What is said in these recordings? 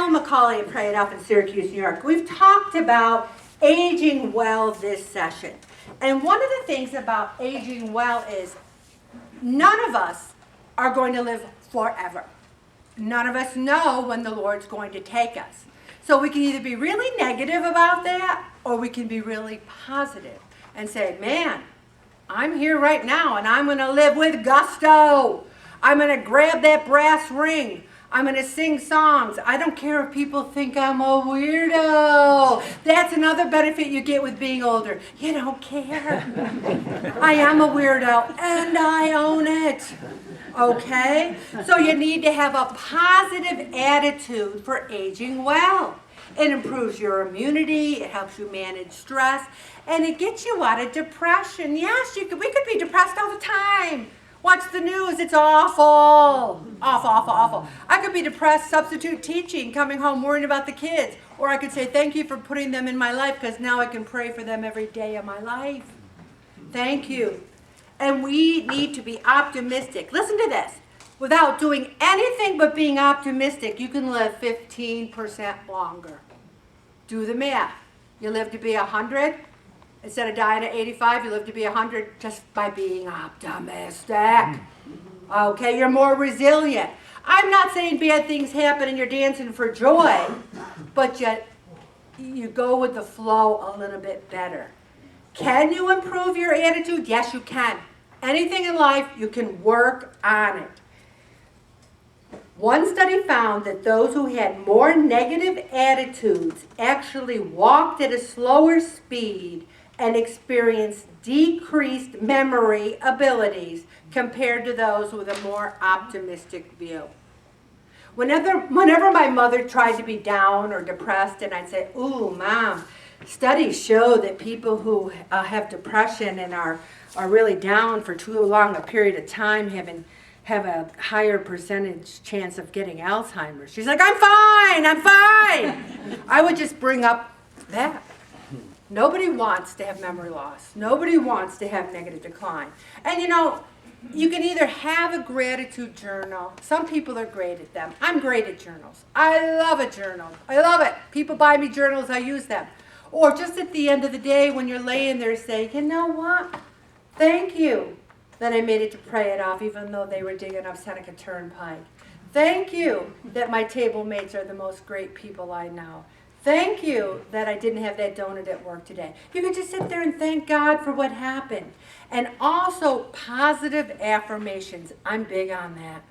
Ellen McCauley and Pray It Up in Syracuse, New York. We've talked about aging well this session. And one of the things about aging well is none of us are going to live forever. None of us know when the Lord's going to take us. So we can either be really negative about that, or we can be really positive and say, man, I'm here right now and I'm going to live with gusto. I'm going to grab that brass ring. I'm going to sing songs. I don't care if people think I'm a weirdo. That's another benefit you get with being older. You don't care. I am a weirdo and I own it. Okay? So you need to have a positive attitude for aging well. It improves your immunity, it helps you manage stress, and it gets you out of depression. Yes, we could be depressed all the time. Watch the news, it's awful. Awful, awful, awful. I could be depressed, substitute teaching, coming home worrying about the kids. Or I could say, thank you for putting them in my life, because now I can pray for them every day of my life. Thank you. And we need to be optimistic. Listen to this. Without doing anything but being optimistic, you can live 15% longer. Do the math. You live to be 100. Instead of dying at 85, you live to be 100 just by being optimistic. Okay, you're more resilient. I'm not saying bad things happen and you're dancing for joy, but yet you go with the flow a little bit better. Can you improve your attitude? Yes, you can. Anything in life, you can work on it. One study found that those who had more negative attitudes actually walked at a slower speed and experienced decreased memory abilities compared to those with a more optimistic view. Whenever my mother tried to be down or depressed, and I'd say, ooh, Mom, studies show that people who have depression and are really down for too long a period of time have a higher percentage chance of getting Alzheimer's. She's like, I'm fine. I would just bring up that. Nobody wants to have memory loss. Nobody wants to have negative decline. And you can either have a gratitude journal. Some people are great at them. I'm great at journals. I love a journal. I love it. People buy me journals, I use them. Or just at the end of the day when you're laying there saying, you know what? Thank you that I made it to Pray It Off even though they were digging up Seneca Turnpike. Thank you that my table mates are the most great people I know. Thank you that I didn't have that donut at work today. You can just sit there and thank God for what happened. And also positive affirmations. I'm big on that.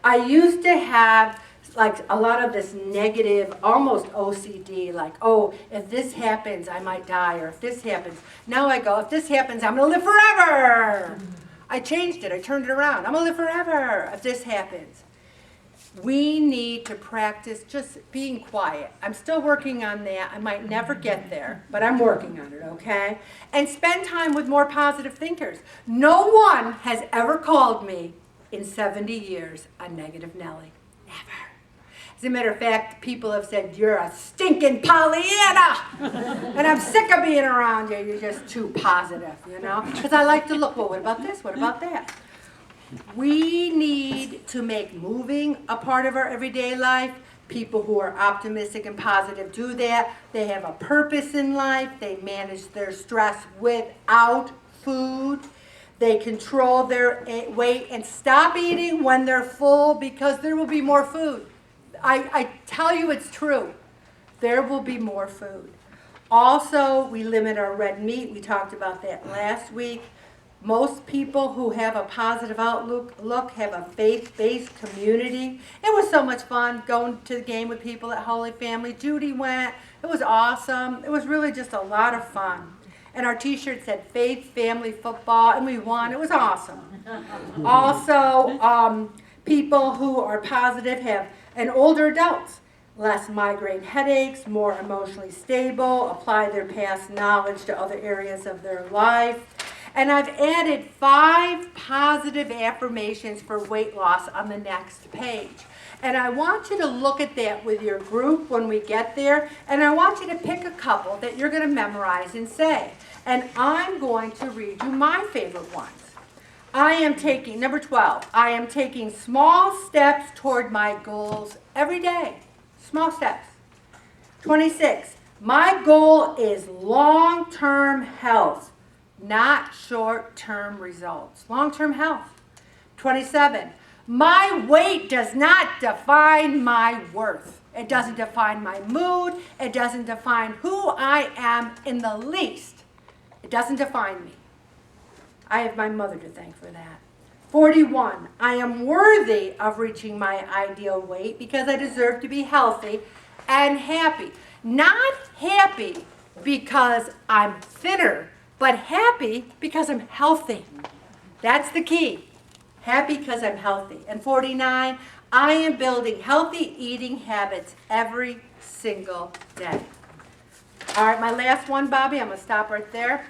I used to have like a lot of this negative, almost OCD, like, oh, if this happens, I might die, or if this happens. Now I go, if this happens, I'm going to live forever. I changed it. I turned it around. I'm going to live forever if this happens. We need to practice just being quiet. I'm still working on that. I might never get there, but I'm working on it, okay? And spend time with more positive thinkers. No one has ever called me in 70 years a negative Nellie. Never. As a matter of fact, people have said, you're a stinking Pollyanna, and I'm sick of being around you. You're just too positive, Because I like to look, well, what about this? What about that? We need to make moving a part of our everyday life. People who are optimistic and positive do that. They have a purpose in life. They manage their stress without food. They control their weight and stop eating when they're full because there will be more food. I tell you it's true. There will be more food. Also, we limit our red meat. We talked about that last week. Most people who have a positive outlook have a faith-based community. It was so much fun going to the game with people at Holy Family. Judy went. It was awesome. It was really just a lot of fun. And our t-shirt said Faith, Family, Football, and we won. It was awesome. Also, people who are positive and older adults, less migraine headaches, more emotionally stable, apply their past knowledge to other areas of their life. And I've added 5 positive affirmations for weight loss on the next page. And I want you to look at that with your group when we get there. And I want you to pick a couple that you're going to memorize and say. And I'm going to read you my favorite ones. number 12, I am taking small steps toward my goals every day. Small steps. 26. My goal is long-term health, not short-term results. Long-term health. 27. My weight does not define my worth. It doesn't define my mood. It doesn't define who I am in the least. It doesn't define me. I have my mother to thank for that. 41. I am worthy of reaching my ideal weight because I deserve to be healthy and happy. Not happy because I'm thinner, but happy because I'm healthy. That's the key. Happy because I'm healthy. And 49, I am building healthy eating habits every single day. All right, my last one, Bobby, I'm going to stop right there.